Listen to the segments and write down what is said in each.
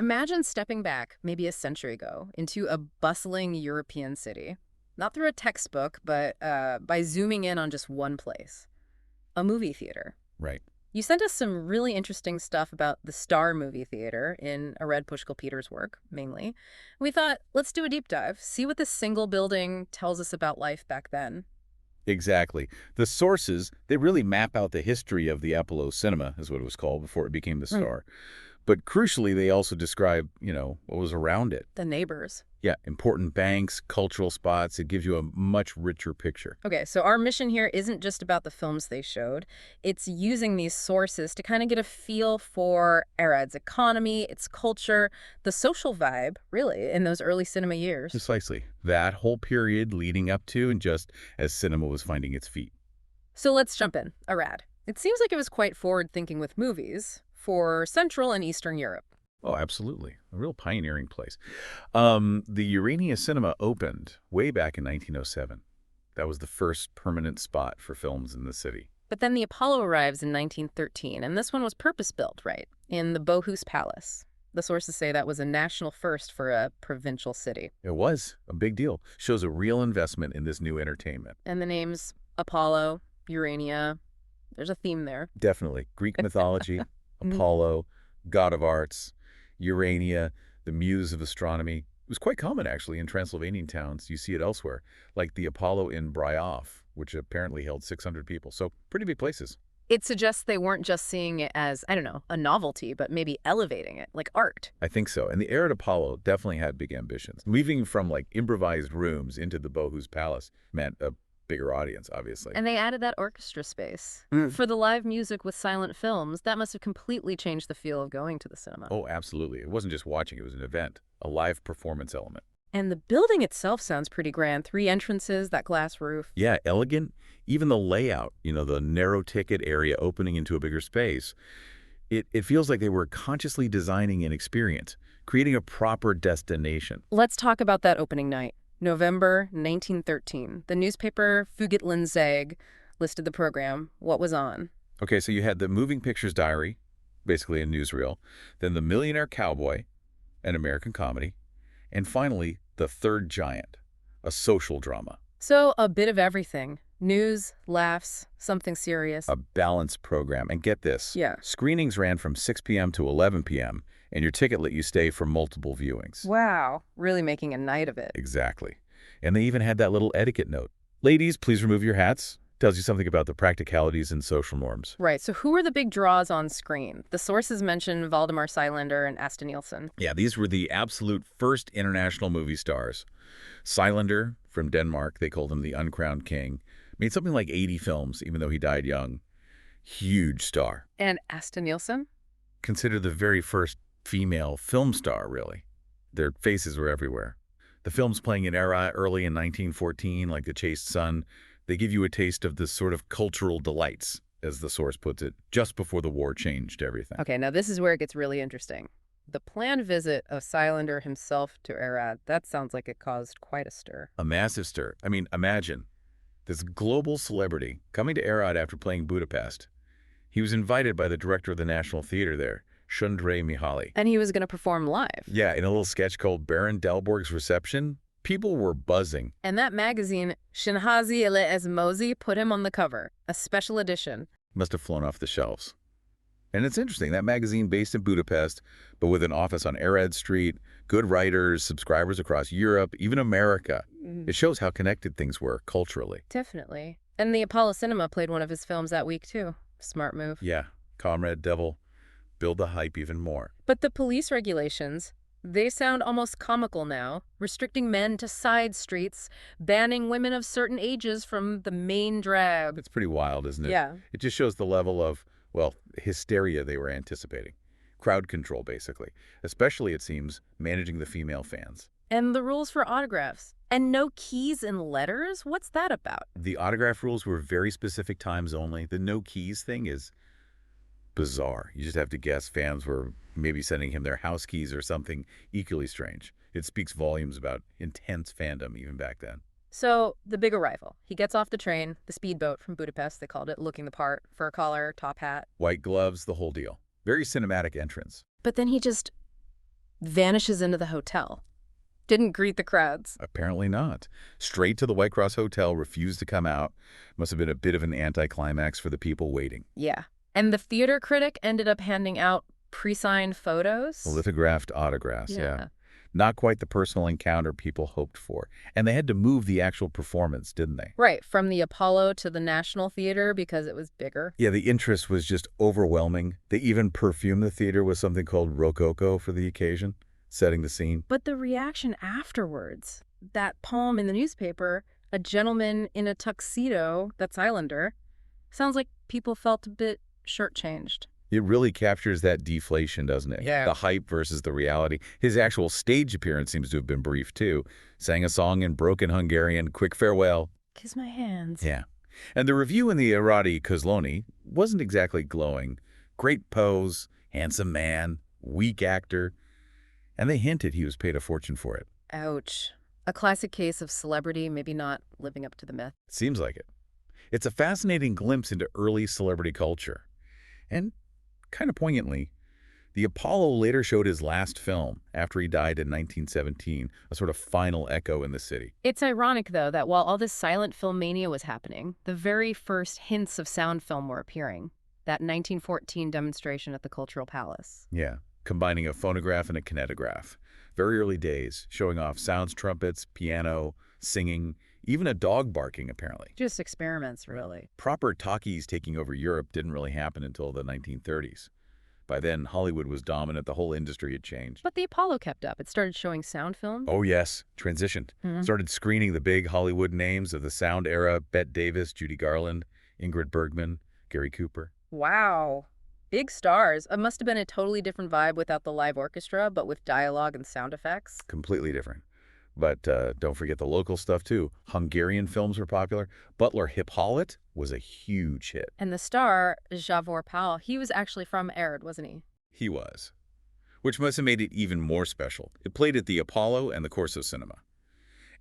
Imagine stepping back, maybe a century ago, into a bustling European city. Not through a textbook, but by zooming in on just one place, a movie theater. Right. You sent us some really interesting stuff about the Star movie theater in Arad Pushkal-Peter's work, mainly. We thought, let's do a deep dive, see what this single building tells us about life back then. Exactly. The sources, they really map out the history of the Apollo cinema, is what it was called before it became the Hmm. Star. But crucially, they also describe, what was around it. The neighbors. Yeah, important banks, cultural spots. It gives you a much richer picture. Okay, so our mission here isn't just about the films they showed. It's using these sources to kind of get a feel for Arad's economy, its culture, the social vibe, really, in those early cinema years. Precisely. That whole period leading up to and just as cinema was finding its feet. So let's jump in. Arad. It seems like it was quite forward-thinking with movies for Central and Eastern Europe. Oh, absolutely. A real pioneering place. The Urania Cinema opened way back in 1907. That was the first permanent spot for films in the city. But then the Apollo arrives in 1913, and this one was purpose-built, right, in the Bohus Palace. The sources say that was a national first for a provincial city. It was a big deal. Shows a real investment in this new entertainment. And the names Apollo, Urania, there's a theme there. Definitely. Greek mythology, Mhm. Apollo, god of arts, Urania, the muse of astronomy. It was quite common, actually, in Transylvanian towns. You see it elsewhere, like the Apollo in Braiov, which apparently held 600 people. So pretty big places. It suggests they weren't just seeing it as, I don't know, a novelty, but maybe elevating it, like art. I think so. And the Arad Apollo definitely had big ambitions. Moving from like improvised rooms into the Bohus Palace meant a bigger audience, obviously. And they added that orchestra space. Mm. For the live music with silent films, that must have completely changed the feel of going to the cinema. Oh, absolutely. It wasn't just watching, it was an event, a live performance element. And the building itself sounds pretty grand. 3 entrances, that glass roof. Yeah, elegant. Even the layout, the narrow ticket area opening into a bigger space. It feels like they were consciously designing an experience, creating a proper destination. Let's talk about that opening night. November 1913. The newspaper Fugitland Zeg listed the program, what was on. Okay, so you had the Moving Pictures Diary, basically a newsreel, then The Millionaire Cowboy, an American comedy, and finally, The Third Giant, a social drama. So a bit of everything. News, laughs, something serious. A balanced program. And get this. Yeah. Screenings ran from 6 p.m. to 11 p.m., and your ticket let you stay for multiple viewings. Wow, really making a night of it. Exactly. And they even had that little etiquette note. Ladies, please remove your hats. Tells you something about the practicalities and social norms. Right, so who are the big draws on screen? The sources mention Valdemar Seilander and Asta Nielsen. Yeah, these were the absolute first international movie stars. Seilander, from Denmark, they called him the uncrowned king, made something like 80 films, even though he died young. Huge star. And Asta Nielsen? Considered the very first female film star, really. Their faces were everywhere. The films playing in era early in 1914, like The Chaste Son, they give you a taste of the sort of cultural delights, as the source puts it, just before the war changed everything. Okay, now this is where it gets really interesting. The planned visit of Seilander himself to Arad, that sounds like it caused quite a stir. A massive stir. I mean, imagine this global celebrity coming to Arad after playing Budapest. He was invited by the director of the National Theater there, Shundre Mihaly. And he was going to perform live. Yeah, in a little sketch called Baron Delborg's Reception, people were buzzing. And that magazine, Shinhazi Ele Esmozi, put him on the cover, a special edition. Must have flown off the shelves. And it's interesting, that magazine based in Budapest, but with an office on Arad Street, good writers, subscribers across Europe, even America. It shows how connected things were culturally. Definitely. And the Apollo Cinema played one of his films that week, too. Smart move. Yeah, Comrade Devil, build the hype even more. But the police regulations, they sound almost comical now, restricting men to side streets, banning women of certain ages from the main drag. It's pretty wild, isn't it? Yeah. It just shows the level of, well, hysteria they were anticipating. Crowd control, basically. Especially, it seems, managing the female fans. And the rules for autographs. And no keys and letters? What's that about? The autograph rules were very specific times only. The no keys thing is bizarre. You just have to guess fans were maybe sending him their house keys or something equally strange. It speaks volumes about intense fandom even back then. So, the big arrival. He gets off the train, the speedboat from Budapest, they called it, looking the part, fur collar, top hat. White gloves, the whole deal. Very cinematic entrance. But then he just vanishes into the hotel. Didn't greet the crowds. Apparently not. Straight to the White Cross Hotel, refused to come out. Must have been a bit of an anticlimax for the people waiting. Yeah. And the theater critic ended up handing out pre-signed photos. Lithographed autographs, yeah. Yeah. Not quite the personal encounter people hoped for. And they had to move the actual performance, didn't they? Right, from the Apollo to the National Theater because it was bigger. Yeah, the interest was just overwhelming. They even perfumed the theater with something called Rococo for the occasion, setting the scene. But the reaction afterwards, that poem in the newspaper, a gentleman in a tuxedo, that's Islander, sounds like people felt a bit shortchanged. It really captures that deflation, doesn't it? Yeah. The hype versus the reality. His actual stage appearance seems to have been brief, too. Sang a song in broken Hungarian, quick farewell. Kiss my hands. Yeah. And the review in the Arad Kozloni wasn't exactly glowing. Great pose, handsome man, weak actor. And they hinted he was paid a fortune for it. Ouch. A classic case of celebrity maybe not living up to the myth. Seems like it. It's a fascinating glimpse into early celebrity culture. And kind of poignantly, the Apollo later showed his last film after he died in 1917, a sort of final echo in the city. It's ironic, though, that while all this silent film mania was happening, the very first hints of sound film were appearing. That 1914 demonstration at the Cultural Palace. Yeah, combining a phonograph and a kinetograph. Very early days, showing off sounds, trumpets, piano, singing, even a dog barking, apparently. Just experiments, really. Proper talkies taking over Europe didn't really happen until the 1930s. By then, Hollywood was dominant. The whole industry had changed. But the Apollo kept up. It started showing sound film. Oh, yes. Transitioned. Started screening the big Hollywood names of the sound era: Bette Davis, Judy Garland, Ingrid Bergman, Gary Cooper. Wow. Big stars. It must have been a totally different vibe without the live orchestra, but with dialogue and sound effects. Completely different. But don't forget the local stuff, too. Hungarian films were popular. Butler Hippolyte was a huge hit. And the star, Javor Pal, he was actually from Arad, wasn't he? He was. Which must have made it even more special. It played at the Apollo and the Corso Cinema.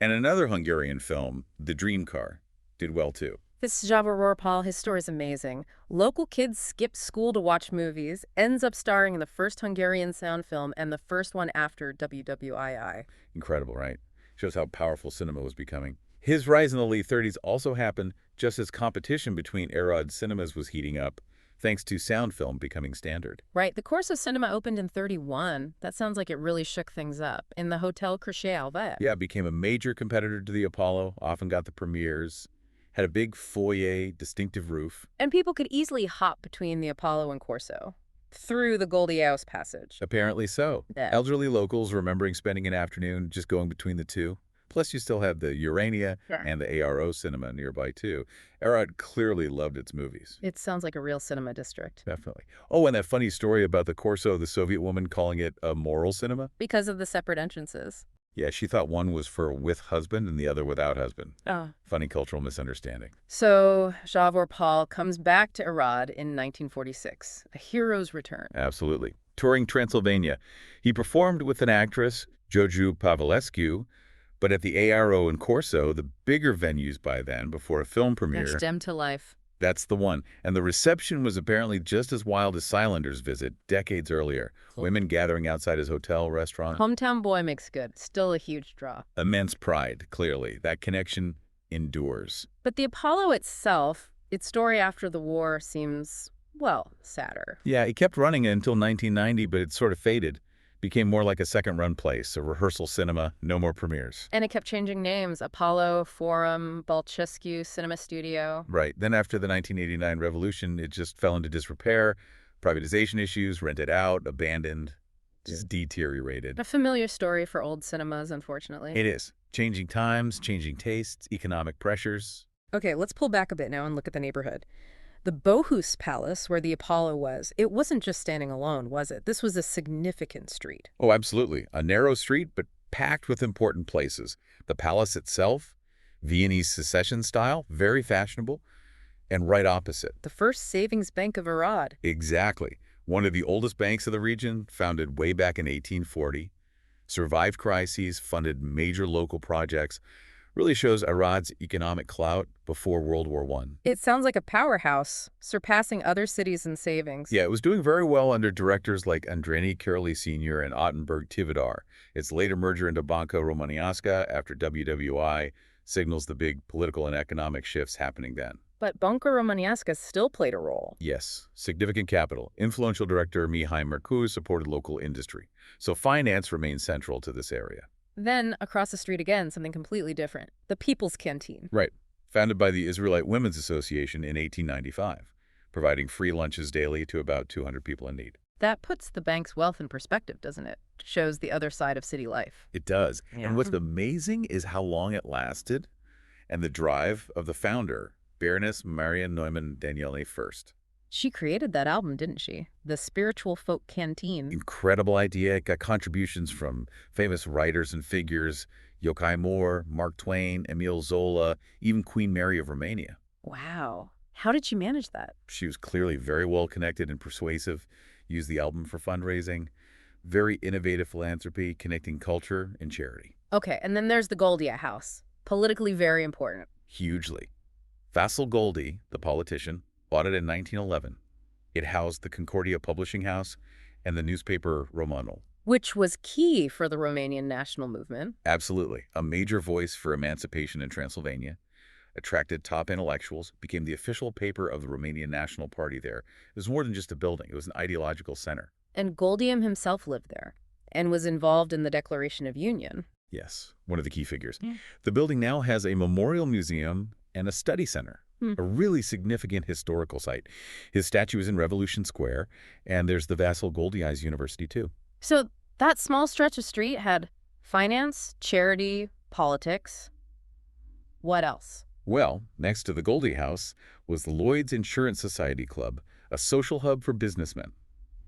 And another Hungarian film, The Dream Car, did well, too. This Javor Pal, his story is amazing. Local kids skip school to watch movies, ends up starring in the first Hungarian sound film and the first one after WWII. Incredible, right? Shows how powerful cinema was becoming. His rise in the late 30s also happened just as competition between Arad cinemas was heating up, thanks to sound film becoming standard. Right, the Corso Cinema opened in 31. That sounds like it really shook things up. In the Hotel Crochet Albert. Yeah, it became a major competitor to the Apollo, often got the premieres, had a big foyer, distinctive roof. And people could easily hop between the Apollo and Corso through the Goldie House passage. Apparently so. Yeah. Elderly locals remembering spending an afternoon just going between the two. Plus, you still have the Urania and the ARO cinema nearby, too. Arad clearly loved its movies. It sounds like a real cinema district. Definitely. Oh, and that funny story about the Corso, the Soviet woman calling it a moral cinema? Because of the separate entrances. Yeah, she thought one was for with husband and the other without husband. Oh. Funny cultural misunderstanding. So, Javor Pal comes back to Arad in 1946. A hero's return. Absolutely. Touring Transylvania. He performed with an actress, Joju Pavlescu, but at the ARO and Corso, the bigger venues by then, before a film premiere. Next Dem to life. That's the one. And the reception was apparently just as wild as Silender's visit decades earlier. Women gathering outside his hotel restaurant. Hometown boy makes good. Still a huge draw. Immense pride, clearly. That connection endures. But the Apollo itself, its story after the war seems, well, sadder. Yeah, it kept running until 1990, but it sort of faded. Became more like a second-run place, a rehearsal cinema, no more premieres. And it kept changing names. Apollo, Forum, Balchescu, Cinema Studio. Right. Then after the 1989 revolution, it just fell into disrepair, privatization issues, rented out, abandoned, just deteriorated. A familiar story for old cinemas, unfortunately. It is. Changing times, changing tastes, economic pressures. Okay, let's pull back a bit now and look at the neighborhood. The Bohus Palace, where the Apollo was, it wasn't just standing alone, was it? This was a significant street. Oh, absolutely. A narrow street, but packed with important places. The palace itself, Viennese secession style, very fashionable, and right opposite. The first savings bank of Arad. Exactly. One of the oldest banks of the region, founded way back in 1840, survived crises, funded major local projects, Really shows Arad's economic clout before World War One. It sounds like a powerhouse, surpassing other cities in savings. Yeah, it was doing very well under directors like Andreni Kirli Sr. and Ottenberg Tivadar. Its later merger into Banco Romaniasca after WWI signals the big political and economic shifts happening then. But Banco Romaniasca still played a role. Yes, significant capital. Influential director Mihai Mercu supported local industry. So finance remains central to this area. Then, across the street again, something completely different. The People's Canteen. Right. Founded by the Israelite Women's Association in 1895, providing free lunches daily to about 200 people in need. That puts the bank's wealth in perspective, doesn't it? Shows the other side of city life. It does. Yeah. And what's amazing is how long it lasted and the drive of the founder, Baroness Maria Neumann Daniele first. She created that album, didn't she? The Spiritual Folk Canteen. Incredible idea. It got contributions from famous writers and figures, Yochai Moore, Mark Twain, Emile Zola, even Queen Mary of Romania. Wow. How did she manage that? She was clearly very well connected and persuasive, used the album for fundraising, very innovative philanthropy, connecting culture and charity. Okay, and then there's the Goldia House. Politically very important. Hugely. Vasil Goldi, the politician, bought it in 1911. It housed the Concordia Publishing House and the newspaper Romanul. Which was key for the Romanian national movement. Absolutely. A major voice for emancipation in Transylvania. Attracted top intellectuals, became the official paper of the Romanian National Party there. It was more than just a building. It was an ideological center. And Goldium himself lived there and was involved in the Declaration of Union. Yes, one of the key figures. Yeah. The building now has a memorial museum and a study center. A really significant historical site. His statue is in Revolution Square, and there's the Vasil Goldi's University, too. So that small stretch of street had finance, charity, politics. What else? Well, next to the Goldie House was the Lloyd's Insurance Society Club, a social hub for businessmen.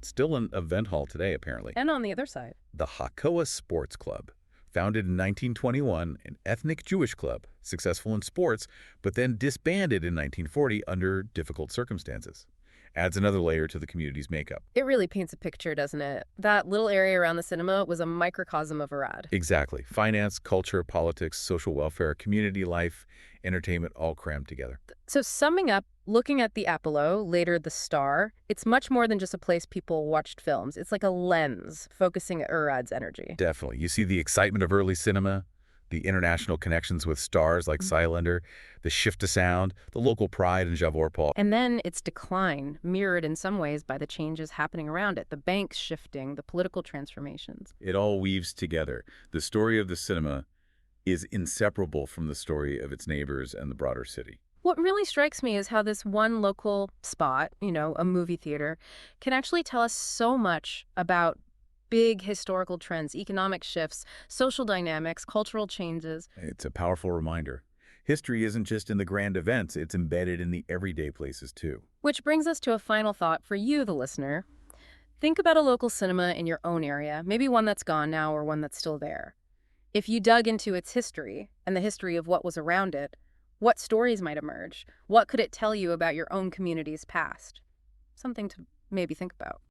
Still an event hall today, apparently. And on the other side. The Hakoah Sports Club. Founded in 1921, an ethnic Jewish club, successful in sports, but then disbanded in 1940 under difficult circumstances. Adds another layer to the community's makeup. It really paints a picture, doesn't it? That little area around the cinema was a microcosm of Arad. Exactly. Finance, culture, politics, social welfare, community life, entertainment, all crammed together. So summing up, looking at the Apollo, later the Star, it's much more than just a place people watched films. It's like a lens focusing at Arad's energy. Definitely. You see the excitement of early cinema, the international connections with stars like Cylinder, the shift to sound, the local pride in Javorpal. And then its decline, mirrored in some ways by the changes happening around it, the banks shifting, the political transformations. It all weaves together. The story of the cinema is inseparable from the story of its neighbors and the broader city. What really strikes me is how this one local spot, a movie theater, can actually tell us so much about big historical trends, economic shifts, social dynamics, cultural changes. It's a powerful reminder. History isn't just in the grand events, it's embedded in the everyday places too. Which brings us to a final thought for you, the listener. Think about a local cinema in your own area, maybe one that's gone now or one that's still there. If you dug into its history and the history of what was around it, what stories might emerge? What could it tell you about your own community's past? Something to maybe think about.